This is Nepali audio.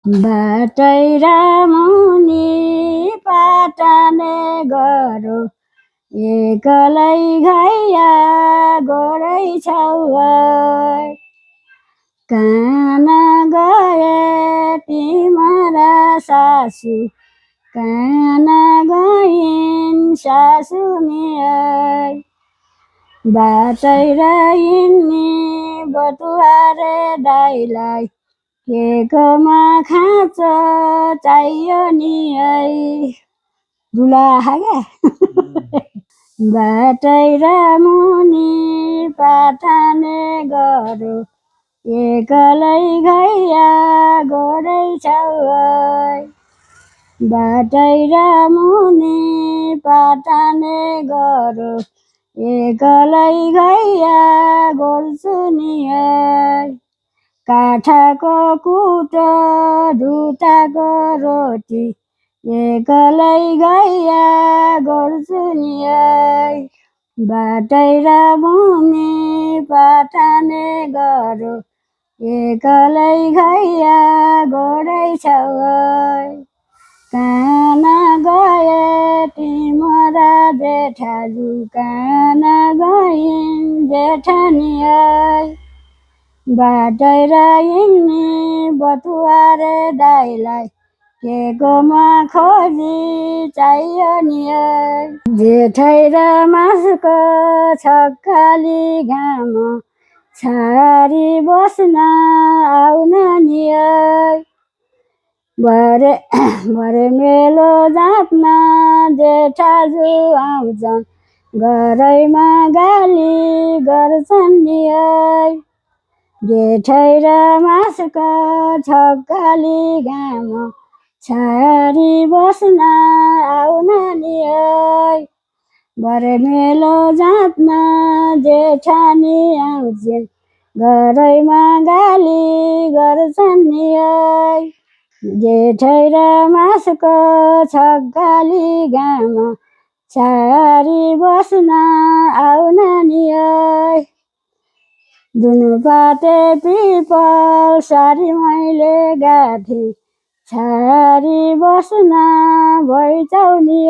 बाटैरा मुनि पाटने गरो एकलै घैया गोरै छौ कान गए तिमरा सासु कान गइन् सासुनी बाटैरा हिँड्ने बटुवारे दाइलाई के कोमा खाँच चाहियो नि दुला क्या बाटैरा मुनि पाठाने गरो एकलै घैया गोरै छौ बाटैरा मुनि पाठाने गरो एकलै घैया गोर्छु नि काठको कुटो ढुटाको रोटी एकलै घैया गोर्छु नि बाटैरा मुनि पाठाने गरो एकलै घैया गोरै छौ कान गए तिमरा जेठाजु कान गइन् जेठानी बाटैरा हिँड्ने बटुवारे दाइलाई के कोमा खोजी चाहियो नि जेठै र मासुको छक्काली घाम छाडी बस्न आउन नि भरे मेलो जाप्न जेठाजु आउँछन् घरैमा गाली गर्छन् नि जेठै र मासुको छक्काली घाम छाडी बस्न आउन नि भरे मेलो जाप्न जेठानी आउँछन् घरैमा गाली गर्छन् नि जेठै र मासुको छक्काली घाम छाडी बस्न आउन नि दुनु पाटे पिपल सारी मैले गाठी छाडी बस्न भइछौ नि